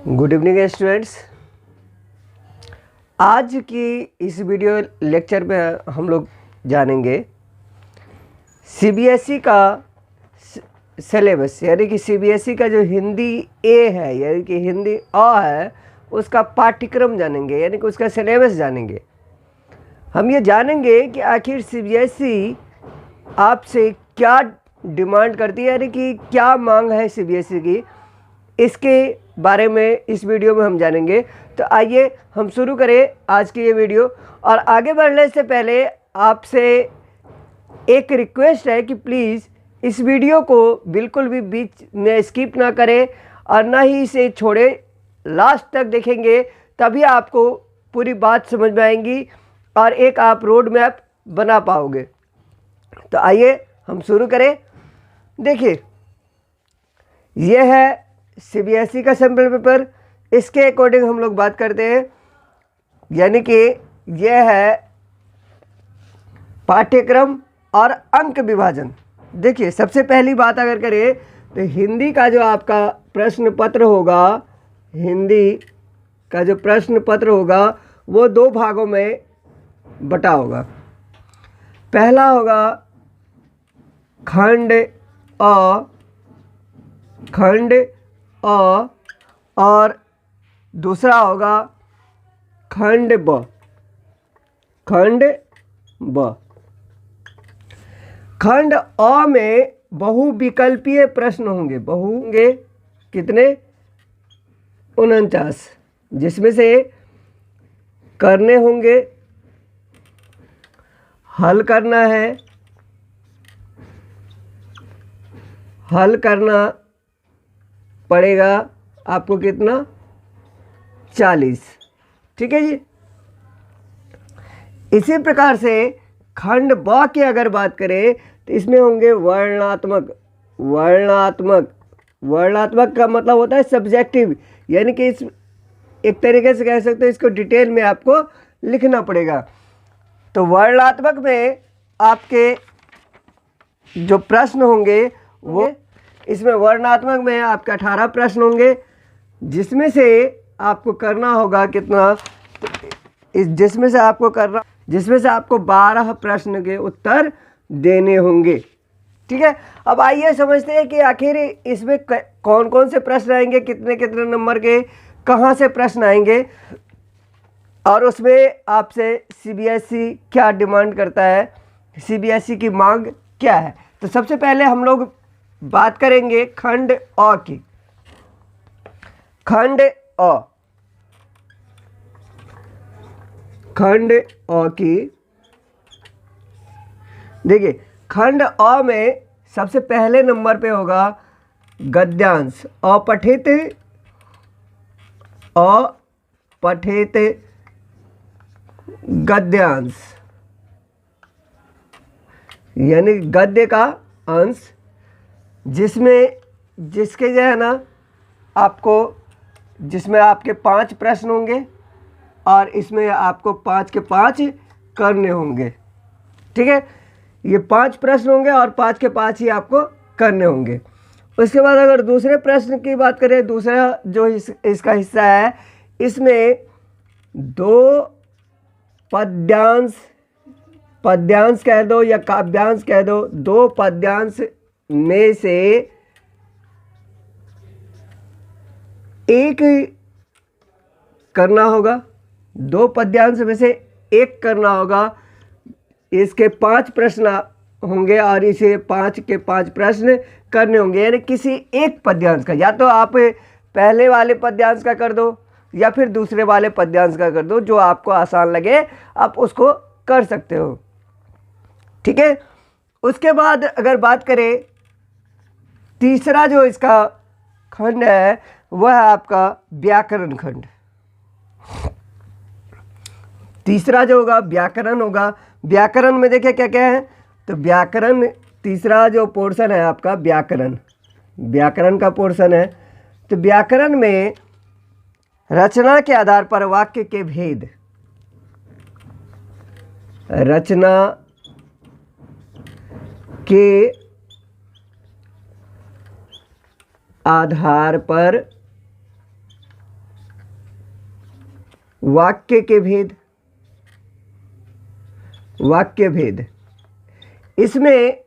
Good evening students. आज की इस वीडियो लेक्चर में हम लोग जानेंगे सीबीएसई का सिलेबस, यानी कि सीबीएसई का जो हिंदी ए है यानी कि हिंदी अ है उसका पाठ्यक्रम जानेंगे, यानी कि उसका सिलेबस जानेंगे। हम ये जानेंगे कि आखिर सीबीएसई आपसे क्या डिमांड करती है, यानी कि क्या मांग है सीबीएसई की, इसके बारे में इस वीडियो में हम जानेंगे। तो आइए हम शुरू करें आज की ये वीडियो। और आगे बढ़ने से पहले आपसे एक रिक्वेस्ट है कि प्लीज़ इस वीडियो को बिल्कुल भी बीच में स्किप ना करें और ना ही इसे छोड़ें, लास्ट तक देखेंगे तभी आपको पूरी बात समझ में आएंगी और एक आप रोड मैप बना पाओगे। तो आइए हम शुरू करें। देखिए, यह है सीबीएसई का सैम्पल पेपर, इसके अकॉर्डिंग हम लोग बात करते हैं, यानी कि यह है पाठ्यक्रम और अंक विभाजन। देखिए, सबसे पहली बात अगर करें तो हिंदी का जो आपका प्रश्न पत्र होगा, हिंदी का जो प्रश्न पत्र होगा वो दो भागों में बटा होगा। पहला होगा खंड अ, खंड अ, और दूसरा होगा खंड ब, खंड ब। खंड अ में बहुविकल्पीय प्रश्न होंगे, होंगे कितने? 49, जिसमें से करने होंगे, हल करना है, हल करना पड़ेगा आपको कितना? 40। ठीक है जी। इसी प्रकार से खंड ब की अगर बात करें तो इसमें होंगे वर्णनात्मक, वर्णनात्मक, वर्णनात्मक का मतलब होता है सब्जेक्टिव, यानी कि इस एक तरीके से कह सकते हो इसको डिटेल में आपको लिखना पड़ेगा। तो वर्णनात्मक में आपके जो प्रश्न होंगे वो, इसमें वर्णनात्मक में आपके 18 प्रश्न होंगे, जिसमें से आपको करना होगा कितना? जिसमें से आपको 12 प्रश्न के उत्तर देने होंगे। ठीक है। अब आइए समझते हैं कि आखिर इसमें कौन कौन से प्रश्न आएंगे, कितने कितने नंबर के, कहाँ से प्रश्न आएंगे और उसमें आपसे सीबीएसई क्या डिमांड करता है, सीबीएसई की मांग क्या है। तो सबसे पहले हम लोग बात करेंगे खंड अ की। खंड अ, खंड अ की। देखिए, खंड अ में सबसे पहले नंबर पे होगा गद्यांश, अपठित, अपठित गद्यांश, यानी गद्य का अंश, जिसके जो है ना आपको, जिसमें आपके 5 प्रश्न होंगे और इसमें आपको 5 के 5 करने होंगे। ठीक है, ये 5 प्रश्न होंगे और 5 के 5 ही आपको करने होंगे। उसके बाद अगर दूसरे प्रश्न की बात करें, दूसरा जो इसका हिस्सा है, इसमें 2 पद्यांश, पद्यांश कह दो या काव्यांश कह दो, 2 पद्यांश में से एक करना होगा, 2 पद्यांश में से एक करना होगा। इसके 5 प्रश्न होंगे और इसे 5 के 5 प्रश्न करने होंगे, यानी किसी एक पद्यांश का, या तो आप पहले वाले पद्यांश का कर दो या फिर दूसरे वाले पद्यांश का कर दो, जो आपको आसान लगे आप उसको कर सकते हो। ठीक है। उसके बाद अगर बात करें, तीसरा जो इसका खंड है वह है आपका व्याकरण खंड। तीसरा जो होगा व्याकरण होगा। व्याकरण में देखिए क्या क्या है, तो व्याकरण, तीसरा जो पोर्शन है आपका व्याकरण, व्याकरण का पोर्शन है। तो व्याकरण में रचना के आधार पर वाक्य के भेद, रचना के आधार पर वाक्य के भेद, वाक्य भेद। इसमें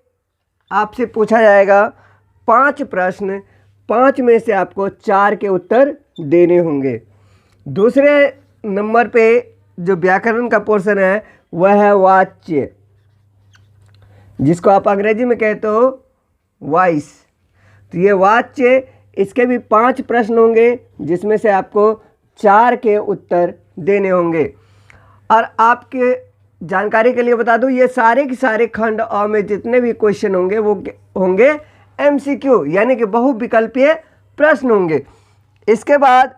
आपसे पूछा जाएगा 5 प्रश्न, 5 में से आपको 4 के उत्तर देने होंगे। दूसरे नंबर पे जो व्याकरण का पोर्शन है वह है वाच्य, जिसको आप अंग्रेजी में कहते हो वॉइस। तो ये वाच्य, इसके भी 5 प्रश्न होंगे जिसमें से आपको 4 के उत्तर देने होंगे। और आपके जानकारी के लिए बता दूं, ये सारे के सारे खंड अ में जितने भी क्वेश्चन होंगे वो होंगे एमसीक्यू, यानी कि बहुविकल्पीय प्रश्न होंगे। इसके बाद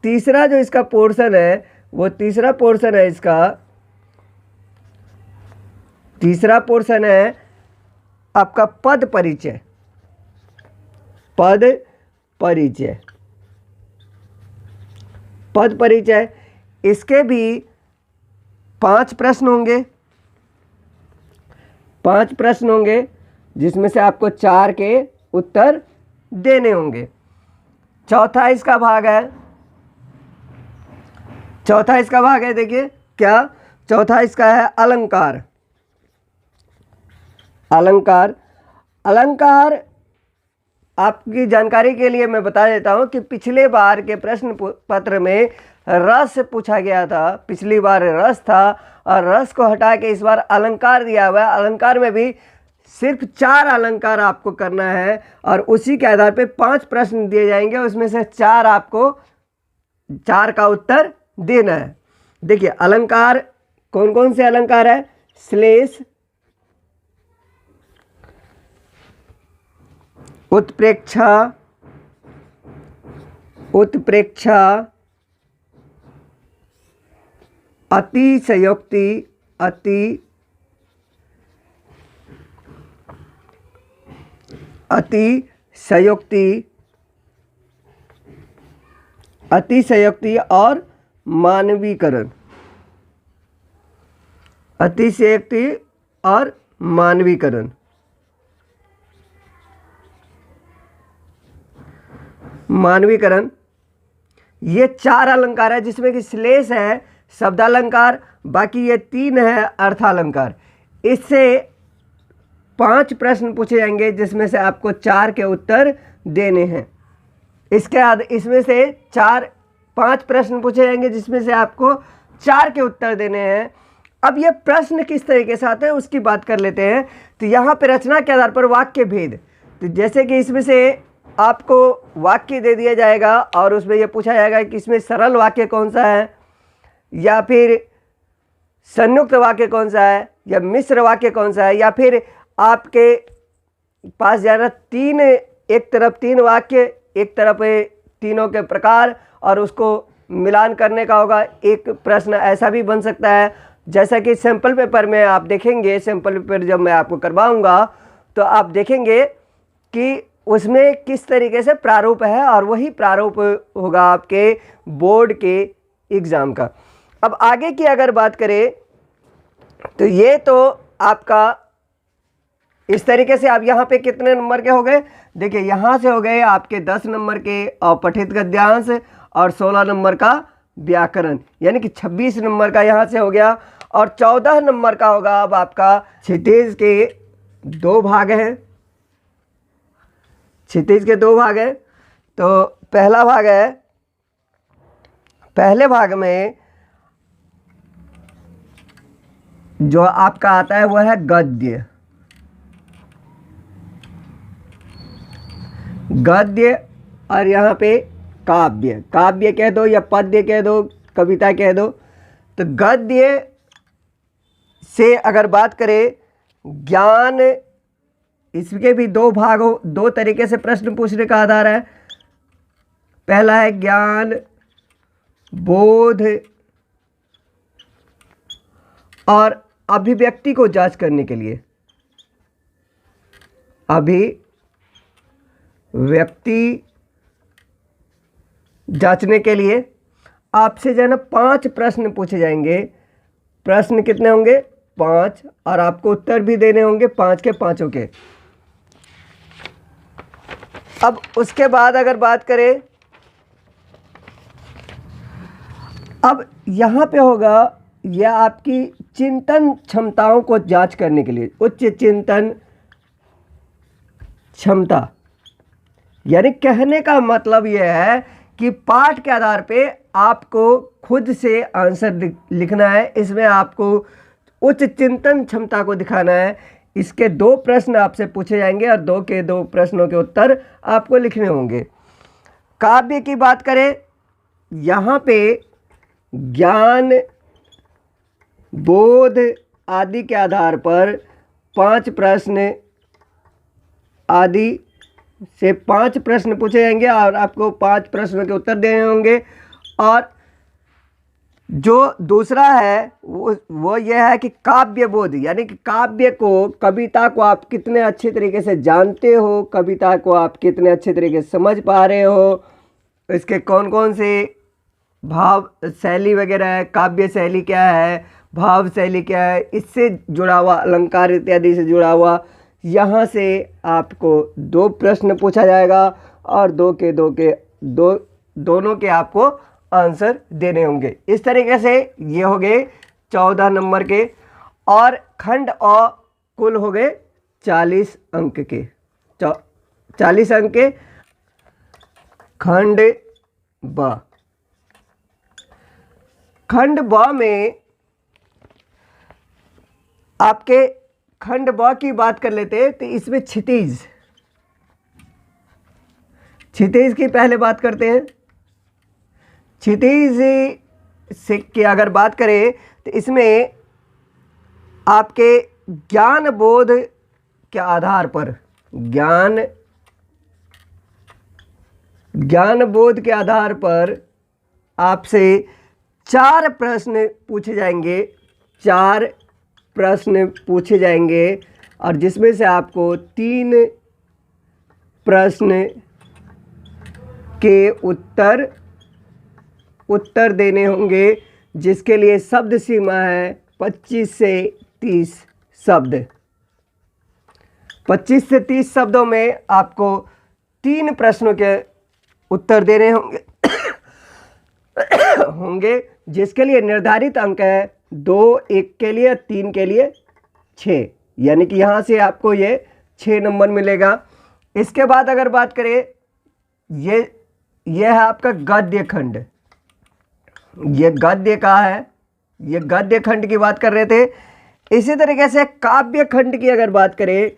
तीसरा जो इसका पोर्शन है, वो तीसरा पोर्शन है इसका, तीसरा पोर्शन है आपका पद परिचय। पद परिचय, पद परिचय, इसके भी 5 प्रश्न होंगे, 5 प्रश्न होंगे जिसमें से आपको 4 के उत्तर देने होंगे। चौथा इसका भाग है, चौथा इसका भाग है, देखिए क्या, चौथा इसका है अलंकार। अलंकार, अलंकार आपकी जानकारी के लिए मैं बता देता हूं कि पिछले बार के प्रश्न पत्र में रस पूछा गया था। पिछली बार रस था और रस को हटा के इस बार अलंकार दिया हुआ है। अलंकार में भी सिर्फ 4 अलंकार आपको करना है और उसी के आधार पे 5 प्रश्न दिए जाएंगे, उसमें से 4 आपको 4 का उत्तर देना है। देखिए अलंकार कौन कौन से अलंकार है, श्लेष, उत्प्रेक्षा, उत्प्रेक्षा, अतिशयोक्ति, अतिशयोक्ति, अतिशयोक्ति और मानवीकरण, अतिशयोक्ति और मानवीकरण। मानवीकरण, ये 4 अलंकार है जिसमें कि श्लेष है शब्दालंकार, बाकी ये 3 है अर्थालंकार। इससे 5 प्रश्न पूछे जाएंगे जिसमें से आपको 4 के उत्तर देने हैं। इसके बाद इसमें से 5 प्रश्न पूछे जाएंगे जिसमें से आपको 4 के उत्तर देने हैं। अब ये प्रश्न किस तरीके से आते हैं उसकी बात कर लेते हैं। तो यहाँ पे रचना के आधार पर वाक्य भेद, तो जैसे कि इसमें से आपको वाक्य दे दिया जाएगा और उसमें यह पूछा जाएगा कि इसमें सरल वाक्य कौन सा है, या फिर संयुक्त वाक्य कौन सा है, या मिश्र वाक्य कौन सा है, या फिर आपके पास जाना 3, एक तरफ 3 वाक्य, एक तरफ तीनों के प्रकार, और उसको मिलान करने का होगा। एक प्रश्न ऐसा भी बन सकता है, जैसा कि सैंपल पेपर में आप देखेंगे, सैंपल पेपर जब मैं आपको करवाऊंगा तो आप देखेंगे कि उसमें किस तरीके से प्रारूप है, और वही प्रारूप होगा आपके बोर्ड के एग्ज़ाम का। अब आगे की अगर बात करें तो ये तो आपका इस तरीके से, आप यहाँ पे कितने नंबर के हो गए, देखिए यहाँ से हो गए आपके 10 नंबर के अपठित गद्यांश और 16 नंबर का व्याकरण, यानी कि 26 नंबर का यहाँ से हो गया। और 14 नंबर का होगा अब आपका क्षितिज के 2 भाग हैं, क्षितिज के 2 भाग हैं। तो पहला भाग है, पहले भाग में जो आपका आता है वह है गद्य, गद्य, और यहाँ पे काव्य, काव्य कह दो या पद्य कह दो, कविता कह दो। तो गद्य से अगर बात करें, ज्ञान, इसके भी 2 भाग हो, 2 तरीके से प्रश्न पूछने का आधार है। पहला है ज्ञान बोध और अभिव्यक्ति को जांच करने के लिए, अभिव्यक्ति जांचने के लिए आपसे जो है ना 5 प्रश्न पूछे जाएंगे। प्रश्न कितने होंगे, 5, और आपको उत्तर भी देने होंगे 5 के 5 के। अब उसके बाद अगर बात करें अब यहाँ पे होगा यह आपकी चिंतन क्षमताओं को जांच करने के लिए, उच्च चिंतन क्षमता। यानी कहने का मतलब यह है कि पाठ के आधार पे आपको खुद से आंसर लिखना है। इसमें आपको उच्च चिंतन क्षमता को दिखाना है। इसके 2 प्रश्न आपसे पूछे जाएंगे और 2 के 2 प्रश्नों के उत्तर आपको लिखने होंगे। काव्य की बात करें, यहाँ पे ज्ञान बोध आदि के आधार पर 5 प्रश्न आदि से 5 प्रश्न पूछे जाएंगे और आपको 5 प्रश्नों के उत्तर देने होंगे। और जो दूसरा है वो यह है कि काव्य बोध, यानी कि काव्य को, कविता को आप कितने अच्छे तरीके से जानते हो, कविता को आप कितने अच्छे तरीके से समझ पा रहे हो, इसके कौन कौन से भाव शैली वगैरह है, काव्य शैली क्या है, भाव शैली क्या है, इससे जुड़ा हुआ अलंकार इत्यादि से जुड़ा हुआ, यहाँ से आपको 2 प्रश्न पूछा जाएगा और 2 के 2 दोनों के आपको आंसर देने होंगे। इस तरीके से ये हो गए 14 नंबर के, और खंड अ कुल हो गए 40 अंक के, 40 अंक के। खंड ब, खंड ब में आपके खंड ब की बात कर लेते हैं। तो इसमें क्षितिज की पहले बात करते हैं। क्षितिज से की अगर बात करें तो इसमें आपके ज्ञान बोध के आधार पर, ज्ञान बोध के आधार पर आपसे 4 प्रश्न पूछे जाएंगे, 4 प्रश्न पूछे जाएंगे और जिसमें से आपको 3 प्रश्न के उत्तर देने होंगे, जिसके लिए शब्द सीमा है 25 से 30 शब्द। 25 से 30 शब्दों में आपको 3 प्रश्नों के उत्तर देने होंगे जिसके लिए निर्धारित अंक है 2 1 के लिए, 3 के लिए 6, यानी कि यहाँ से आपको ये 6 नंबर मिलेगा। इसके बाद अगर बात करें, ये है आपका गद्य खंड। ये गद्य का है, ये गद्य खंड की बात कर रहे थे। इसी तरीके से काव्य खंड की अगर बात करें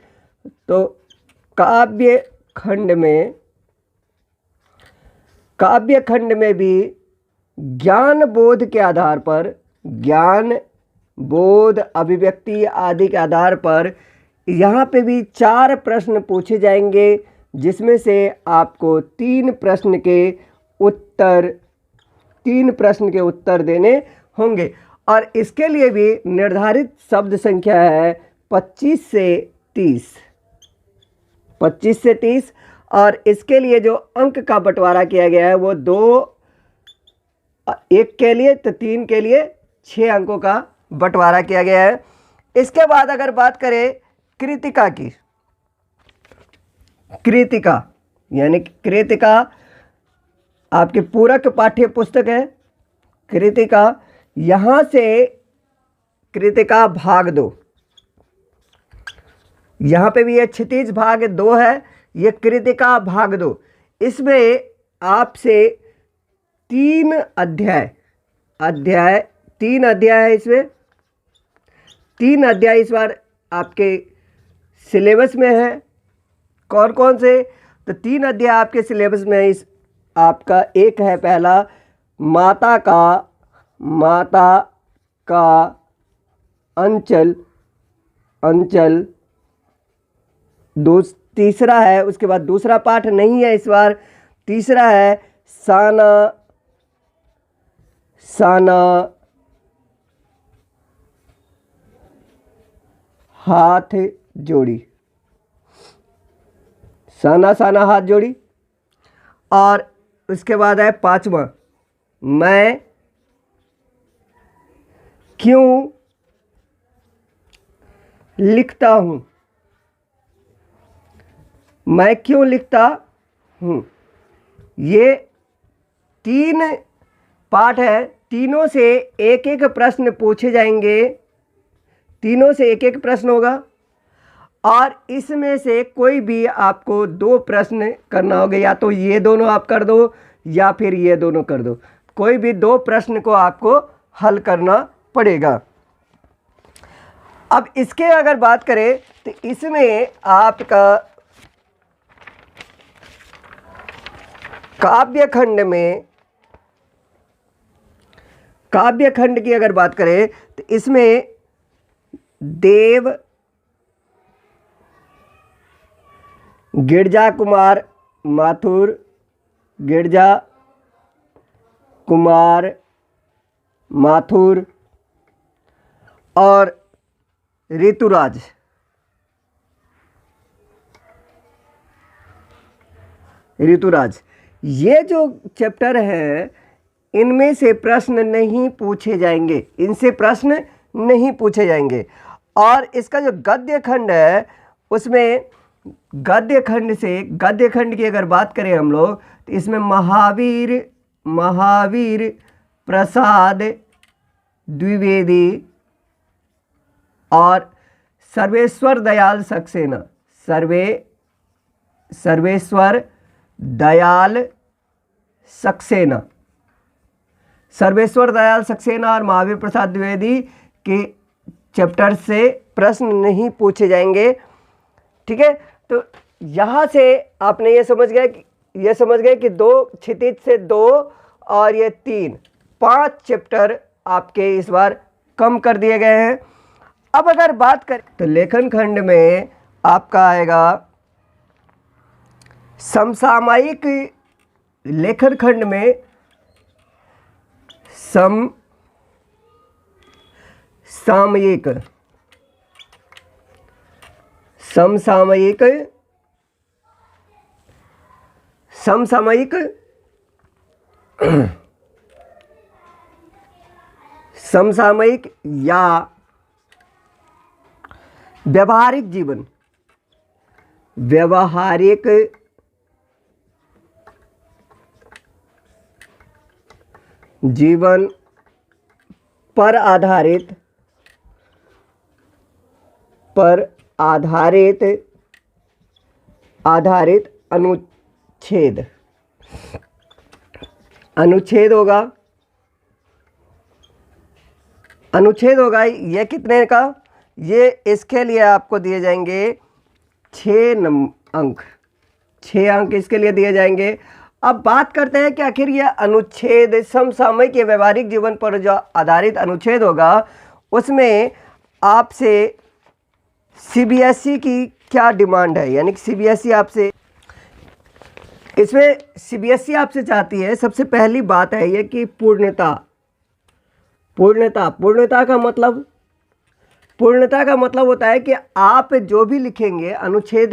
तो काव्य खंड में भी ज्ञान बोध के आधार पर, ज्ञान बोध अभिव्यक्ति आदि के आधार पर यहाँ पे भी 4 प्रश्न पूछे जाएंगे, जिसमें से आपको 3 प्रश्न के उत्तर देने होंगे। और इसके लिए भी निर्धारित शब्द संख्या है 25 से 30। और इसके लिए जो अंक का बंटवारा किया गया है वो 2 1 के लिए तो 3 के लिए 6 अंकों का बंटवारा किया गया है। इसके बाद अगर बात करें कृतिका की, कृतिका यानी कृतिका आपके पूरक पाठ्य पुस्तक है। कृतिका, यहाँ से कृतिका भाग 2, यहाँ पे भी ये क्षितिज भाग 2 है, ये कृतिका भाग 2। इसमें आपसे 3 अध्याय है। इसमें 3 अध्याय इस बार आपके सिलेबस में है। कौन कौन से? तो 3 अध्याय आपके सिलेबस में है। आपका एक है पहला माता का अंचल, तीसरा है, उसके बाद दूसरा पाठ नहीं है इस बार, तीसरा है साना हाथ जोड़ी, साना हाथ जोड़ी। और उसके बाद है 5वां मैं क्यों लिखता हूँ, मैं क्यों लिखता हूँ। ये 3 पाठ है तीनों से एक एक प्रश्न पूछे जाएंगे, तीनों से एक एक प्रश्न होगा और इसमें से कोई भी आपको 2 प्रश्न करना होगा, या तो ये दोनों आप कर दो या फिर ये दोनों कर दो, कोई भी 2 प्रश्न को आपको हल करना पड़ेगा। अब इसके अगर बात करें तो इसमें आपका काव्यखंड में, काव्यखंड की अगर बात करें तो इसमें देव, गिरजा कुमार माथुर, गिरजा कुमार माथुर और ऋतुराज, ऋतुराज, ये जो चैप्टर है इनमें से प्रश्न नहीं पूछे जाएंगे, इनसे प्रश्न नहीं पूछे जाएंगे। और इसका जो गद्य खंड है उसमें गद्य खंड से, गद्य खंड की अगर बात करें हम लोग तो इसमें महावीर प्रसाद द्विवेदी और सर्वेश्वर दयाल सक्सेना, सर्वेश्वर दयाल सक्सेना, सर्वेश्वर दयाल सक्सेना और महावीर प्रसाद द्विवेदी के चैप्टर से प्रश्न नहीं पूछे जाएंगे। ठीक है, तो यहाँ से आपने ये समझ गए कि 2 क्षितिज से 2 और ये 3, 5 चैप्टर आपके इस बार कम कर दिए गए हैं। अब अगर बात करें तो लेखन खंड में आपका आएगा समसामयिक, लेखन खंड में समसामयिक, समसामयिक, समसामयिक, समसामयिक या व्यवहारिक जीवन, व्यवहारिक जीवन पर आधारित, आधारित अनुच्छेद, अनुच्छेद होगा, अनुच्छेद होगा ये कितने का, ये इसके लिए आपको दिए जाएंगे 6 अंक, 6 अंक इसके लिए दिए जाएंगे। अब बात करते हैं कि आखिर यह अनुच्छेद समसामयिक या व्यवहारिक जीवन पर जो आधारित अनुच्छेद होगा उसमें आपसे सीबीएसई की क्या डिमांड है, यानी कि सीबीएसई आपसे, इसमें सीबीएसई आपसे चाहती है, सबसे पहली बात है ये कि पूर्णता, पूर्णता, पूर्णता का मतलब, पूर्णता का मतलब होता है कि आप जो भी लिखेंगे अनुच्छेद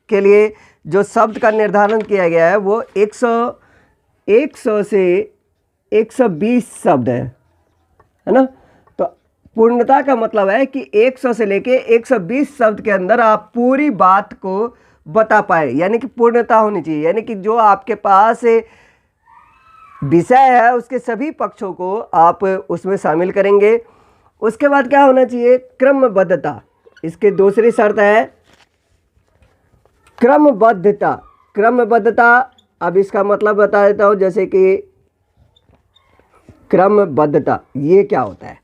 के लिए जो शब्द का निर्धारण किया गया है वो 100 से 120 शब्द है ना। तो पूर्णता का मतलब है कि 100 से लेके 120 शब्द के अंदर आप पूरी बात को बता पाए, यानी कि पूर्णता होनी चाहिए, यानी कि जो आपके पास विषय है उसके सभी पक्षों को आप उसमें शामिल करेंगे। उसके बाद क्या होना चाहिए, क्रमबद्धता, इसके दूसरी शर्त है क्रमबद्धता, क्रमबद्धता। अब इसका मतलब बता देता हूँ, जैसे कि क्रमबद्धता ये क्या होता है।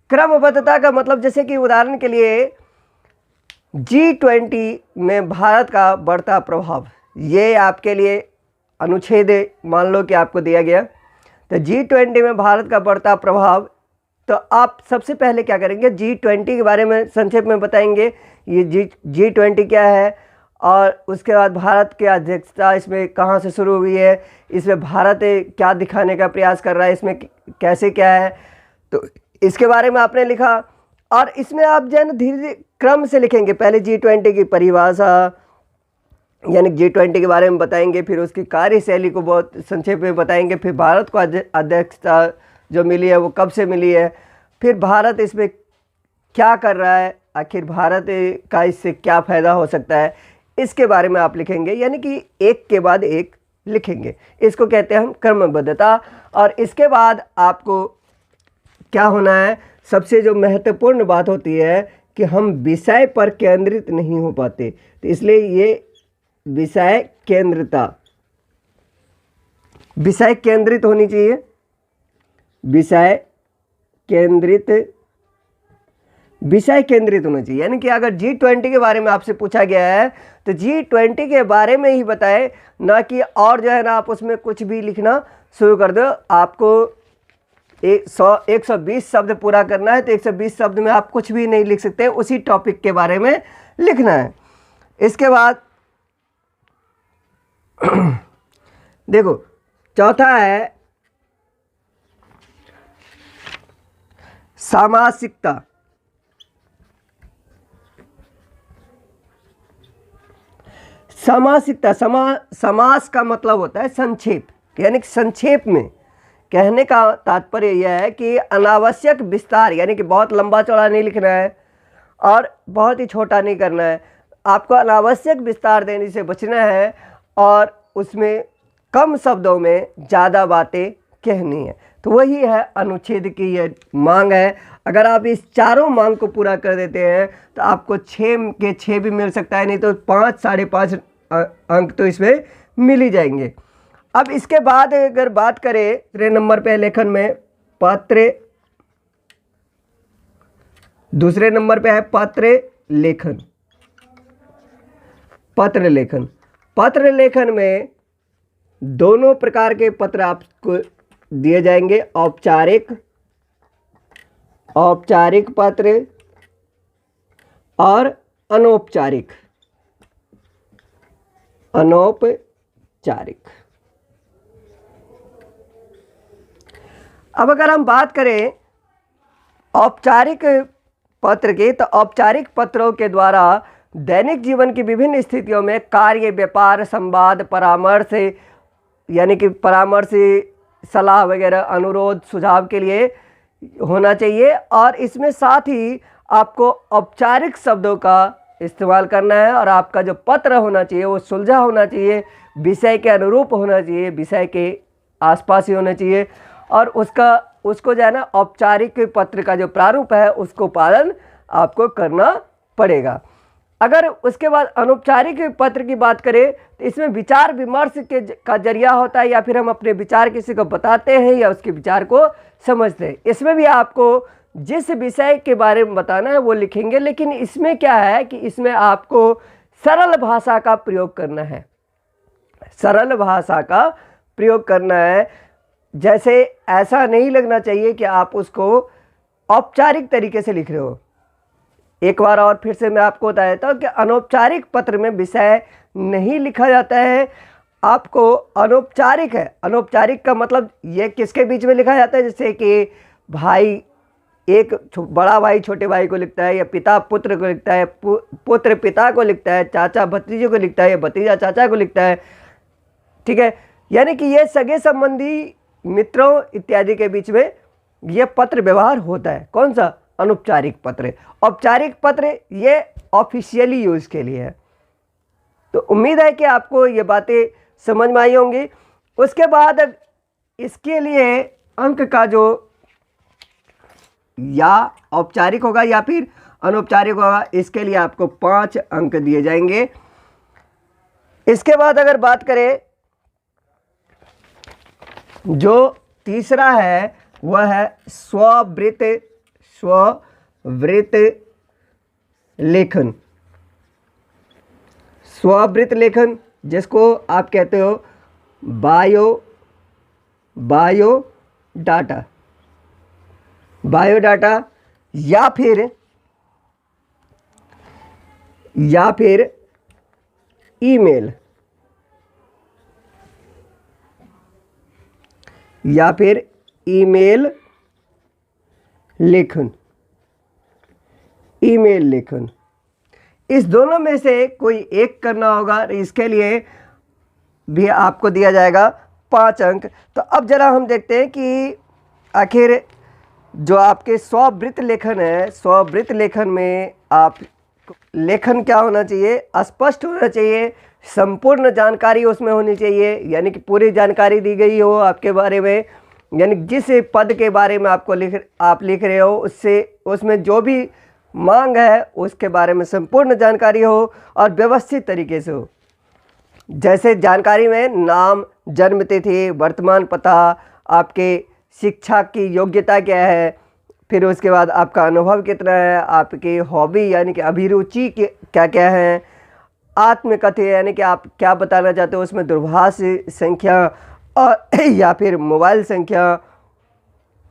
क्रमबद्धता का मतलब जैसे कि उदाहरण के लिए G20 में भारत का बढ़ता प्रभाव, ये आपके लिए अनुच्छेद मान लो कि आपको दिया गया, तो G20 में भारत का बढ़ता प्रभाव, तो आप सबसे पहले क्या करेंगे, G20 के बारे में संक्षेप में बताएंगे, ये G20 क्या है, और उसके बाद भारत की अध्यक्षता इसमें कहाँ से शुरू हुई है, इसमें भारत क्या दिखाने का प्रयास कर रहा है, इसमें कैसे क्या है, तो इसके बारे में आपने लिखा। और इसमें आप जो है ना धीरे धीरे क्रम से लिखेंगे, पहले G20 की परिभाषा यानी G20 के बारे में बताएंगे, फिर उसकी कार्यशैली को बहुत संक्षेप में बताएंगे, फिर भारत को अध्यक्षता जो मिली है वो कब से मिली है, फिर भारत इसमें क्या कर रहा है, आखिर भारत का इससे क्या फ़ायदा हो सकता है, इसके बारे में आप लिखेंगे, यानी कि एक के बाद एक लिखेंगे। इसको कहते हैं हम क्रमबद्धता। और इसके बाद आपको क्या होना है, सबसे जो महत्वपूर्ण बात होती है कि हम विषय पर केंद्रित नहीं हो पाते, तो इसलिए ये विषय केंद्रिता, विषय केंद्रित होनी चाहिए, विषय केंद्रित होना चाहिए। यानी कि अगर G20 के बारे में आपसे पूछा गया है तो G20 के बारे में ही बताए, ना कि और जो है ना आप उसमें कुछ भी लिखना शुरू कर दो। आपको 120 शब्द पूरा करना है तो 120 शब्द में आप कुछ भी नहीं लिख सकते, उसी टॉपिक के बारे में लिखना है। इसके बाद देखो चौथा है सामासिकता। सामासिकता, समास का मतलब होता है संक्षेप, यानी कि संक्षेप में कहने का तात्पर्य यह है कि अनावश्यक विस्तार, यानी कि बहुत लंबा चौड़ा नहीं लिखना है और बहुत ही छोटा नहीं करना है। आपको अनावश्यक विस्तार देने से बचना है और उसमें कम शब्दों में ज़्यादा बातें कहनी है। तो वही है अनुच्छेद की ये मांग है। अगर आप इस चारों मांग को पूरा कर देते हैं तो आपको 6 के 6 भी मिल सकता है, नहीं तो 5, 5.5 अंक तो इसमें मिल ही जाएंगे। अब इसके बाद अगर बात करें तीसरे नंबर पे लेखन में पत्र, दूसरे नंबर पे है पत्र लेखन। पत्र लेखन, पत्र लेखन में दोनों प्रकार के पत्र आपको दिए जाएंगे, औपचारिक पत्र और अनौपचारिक। अब अगर हम बात करें औपचारिक पत्र की, तो औपचारिक पत्रों के द्वारा दैनिक जीवन की विभिन्न स्थितियों में कार्य, व्यापार, संवाद, परामर्श, यानी कि परामर्श, सलाह वगैरह, अनुरोध, सुझाव के लिए होना चाहिए। और इसमें साथ ही आपको औपचारिक शब्दों का इस्तेमाल करना है और आपका जो पत्र होना चाहिए वो सुलझा होना चाहिए, विषय के अनुरूप होना चाहिए, विषय के आसपास ही होना चाहिए और उसको जो है ना औपचारिक पत्र का जो प्रारूप है उसको पालन आपको करना पड़ेगा। अगर उसके बाद अनौपचारिक पत्र की बात करें तो इसमें विचार विमर्श का जरिया होता है, या फिर हम अपने विचार किसी को बताते हैं या उसके विचार को समझते हैं। इसमें भी आपको जिस विषय के बारे में बताना है वो लिखेंगे, लेकिन इसमें क्या है कि इसमें आपको सरल भाषा का प्रयोग करना है, सरल भाषा का प्रयोग करना है। जैसे ऐसा नहीं लगना चाहिए कि आप उसको औपचारिक तरीके से लिख रहे हो। एक बार और फिर से मैं आपको बता देता हूँ कि अनौपचारिक पत्र में विषय नहीं लिखा जाता है, आपको अनौपचारिक है। अनौपचारिक का मतलब ये किसके बीच में लिखा जाता है, जैसे कि भाई, एक बड़ा भाई छोटे भाई को लिखता है, या पिता पुत्र को लिखता है, पुत्र पिता को लिखता है, चाचा भतीजे को लिखता है, या भतीजा चाचा को लिखता है। ठीक है, यानी कि ये सगे संबंधी, मित्रों इत्यादि के बीच में ये पत्र व्यवहार होता है। कौन सा? अनौपचारिक पत्र। औपचारिक पत्र ये ऑफिशियली यूज के लिए है। तो उम्मीद है कि आपको ये बातें समझ में आई होंगी। उसके बाद इसके लिए अंक का जो या औपचारिक होगा या फिर अनौपचारिक होगा, इसके लिए आपको 5 अंक दिए जाएंगे। इसके बाद अगर बात करें, जो तीसरा है वह है स्ववृत्त लेखन। स्ववृत्त लेखन जिसको आप कहते हो बायोडाटा या फिर ईमेल लेखन। इस दोनों में से कोई एक करना होगा। इसके लिए भी आपको दिया जाएगा 5 अंक। तो अब जरा हम देखते हैं कि आखिर जो आपके स्ववृत्त लेखन है, स्ववृत्त लेखन में आप लेखन क्या होना चाहिए? स्पष्ट होना चाहिए, संपूर्ण जानकारी उसमें होनी चाहिए, यानी कि पूरी जानकारी दी गई हो आपके बारे में, यानी जिस पद के बारे में आप लिख रहे हो उसमें जो भी मांग है उसके बारे में संपूर्ण जानकारी हो और व्यवस्थित तरीके से हो। जैसे जानकारी में नाम, जन्म तिथि, वर्तमान पता, आपके शिक्षा की योग्यता क्या है, फिर उसके बाद आपका अनुभव कितना है, आपकी हॉबी यानी कि अभिरुचि क्या क्या है, आत्मकथन यानी कि आप क्या बताना चाहते हो, उसमें दूरभाष संख्या और या फिर मोबाइल संख्या।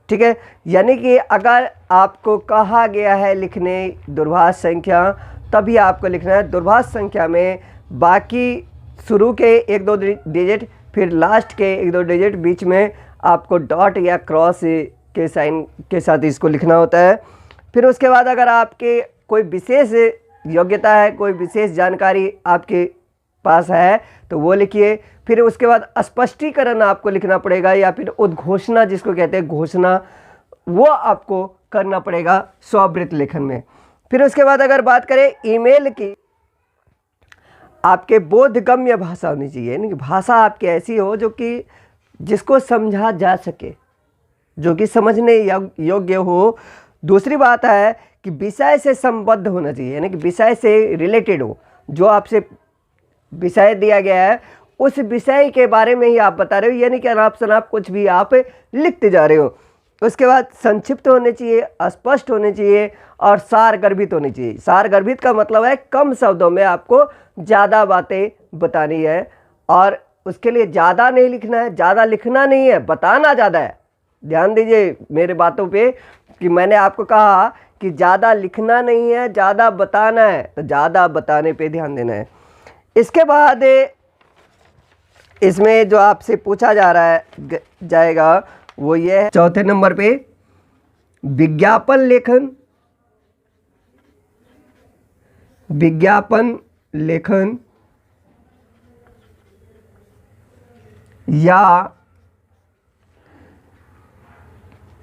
ठीक है, यानी कि अगर आपको कहा गया है लिखने दूरभाष संख्या, तभी आपको लिखना है। दूरभाष संख्या में बाकी शुरू के 1-2 डिजिट, फिर लास्ट के 1-2 डिजिट, बीच में आपको डॉट या क्रॉस के साइन के साथ इसको लिखना होता है। फिर उसके बाद अगर आपके कोई विशेष योग्यता है, कोई विशेष जानकारी आपके पास है तो वो लिखिए। फिर उसके बाद स्पष्टीकरण आपको लिखना पड़ेगा या फिर उद्घोषणा जिसको कहते हैं घोषणा, वो आपको करना पड़ेगा स्ववृत्त लेखन में। फिर उसके बाद अगर बात करें ईमेल की, आपके बोधगम्य भाषा होनी चाहिए, यानी कि भाषा आपकी ऐसी हो जो कि जिसको समझा जा सके, जो कि समझने योग्य हो। दूसरी बात है कि विषय से संबद्ध होना चाहिए, यानी कि विषय से रिलेटेड हो। जो आपसे विषय दिया गया है उस विषय के बारे में ही आप बता रहे हो, यानी कि अनाप शनाप कुछ भी आप लिखते जा रहे हो। उसके बाद संक्षिप्त होने चाहिए, स्पष्ट होने चाहिए और सारगर्भित होने चाहिए। सारगर्भित का मतलब है कम शब्दों में आपको ज़्यादा बातें बतानी है, और उसके लिए ज़्यादा नहीं लिखना है, ज़्यादा लिखना नहीं है, बताना ज़्यादा है। ध्यान दीजिए मेरे बातों पे कि मैंने आपको कहा कि ज़्यादा लिखना नहीं है, ज़्यादा बताना है, तो ज़्यादा बताने पे ध्यान देना है। इसके बाद इसमें जो आपसे पूछा जा रहा है जाएगा वो ये है, चौथे नंबर पे विज्ञापन लेखन। विज्ञापन लेखन या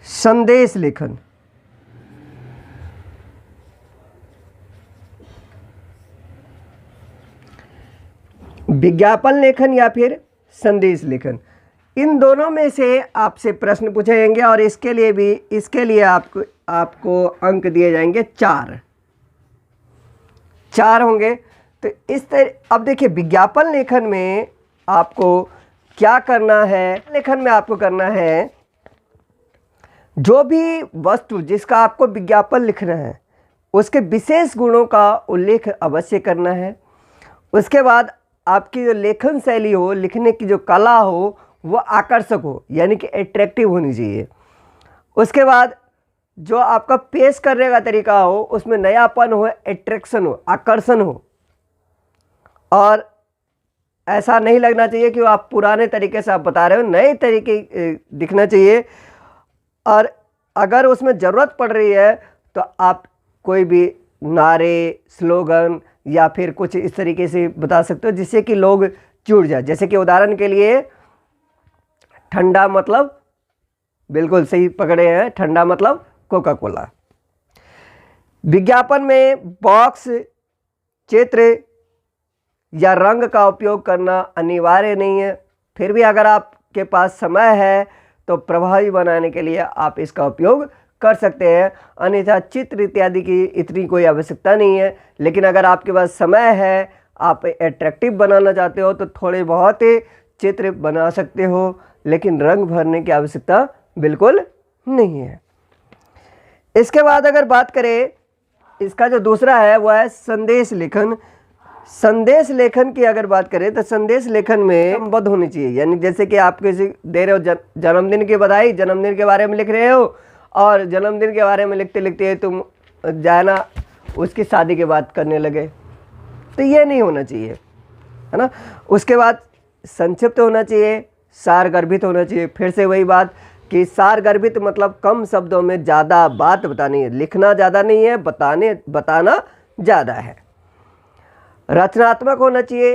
संदेश लेखन। विज्ञापन लेखन या फिर संदेश लेखन, इन दोनों में से आपसे प्रश्न पूछे जाएंगे और इसके लिए आपको अंक दिए जाएंगे 4 होंगे। तो इस तरह अब देखिए विज्ञापन लेखन में आपको क्या करना है। लेखन में आपको करना है जो भी वस्तु जिसका आपको विज्ञापन लिखना है उसके विशेष गुणों का उल्लेख अवश्य करना है। उसके बाद आपकी जो लेखन शैली हो, लिखने की जो कला हो, वो आकर्षक हो, यानी कि एट्रैक्टिव होनी चाहिए। उसके बाद जो आपका पेश करने का तरीका हो उसमें नयापन हो, एट्रैक्शन हो, आकर्षण हो, और ऐसा नहीं लगना चाहिए कि आप पुराने तरीके से आप बता रहे हो, नए तरीके दिखना चाहिए। और अगर उसमें ज़रूरत पड़ रही है तो आप कोई भी नारे, स्लोगन या फिर कुछ इस तरीके से बता सकते हो जिससे कि लोग जुड़ जाए। जैसे कि उदाहरण के लिए ठंडा मतलब, बिल्कुल सही पकड़े हैं, ठंडा मतलब कोका कोला। विज्ञापन में बॉक्स, चित्र या रंग का उपयोग करना अनिवार्य नहीं है, फिर भी अगर आपके पास समय है तो प्रभावी बनाने के लिए आप इसका उपयोग कर सकते हैं, अन्यथा चित्र इत्यादि की इतनी कोई आवश्यकता नहीं है। लेकिन अगर आपके पास समय है, आप एट्रैक्टिव बनाना चाहते हो तो थोड़े बहुत चित्र बना सकते हो, लेकिन रंग भरने की आवश्यकता बिल्कुल नहीं है। इसके बाद अगर बात करें, इसका जो दूसरा है वो है संदेश लेखन। संदेश लेखन की अगर बात करें तो संदेश लेखन में संबद्ध होनी चाहिए, यानी जैसे कि आप किसी दे रहे हो जन्मदिन की बधाई, जन्मदिन के बारे में लिख रहे हो और जन्मदिन के बारे में लिखते लिखते तुम जाना उसकी शादी की बात करने लगे, तो ये नहीं होना चाहिए, है ना। उसके बाद संक्षिप्त होना चाहिए, सारगर्भित होना चाहिए। फिर से वही बात कि सारगर्भित मतलब कम शब्दों में ज़्यादा बात बतानी है, लिखना ज़्यादा नहीं है, बताना ज़्यादा है। रचनात्मक होना चाहिए,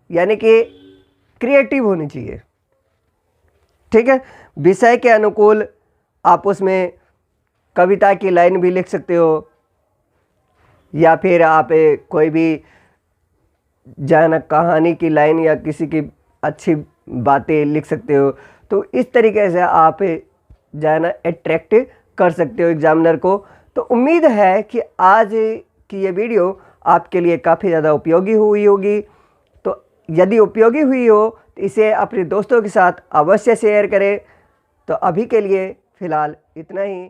यानी कि क्रिएटिव होनी चाहिए, ठीक है। विषय के अनुकूल आप उसमें कविता की लाइन भी लिख सकते हो, या फिर आप कोई भी जहां कहानी की लाइन या किसी की अच्छी बातें लिख सकते हो। तो इस तरीके से आप जाना अट्रैक्ट कर सकते हो एग्जामिनर को। तो उम्मीद है कि आज की ये वीडियो आपके लिए काफ़ी ज़्यादा उपयोगी हुई होगी। तो यदि उपयोगी हुई हो तो इसे अपने दोस्तों के साथ अवश्य शेयर करें। तो अभी के लिए फ़िलहाल इतना ही।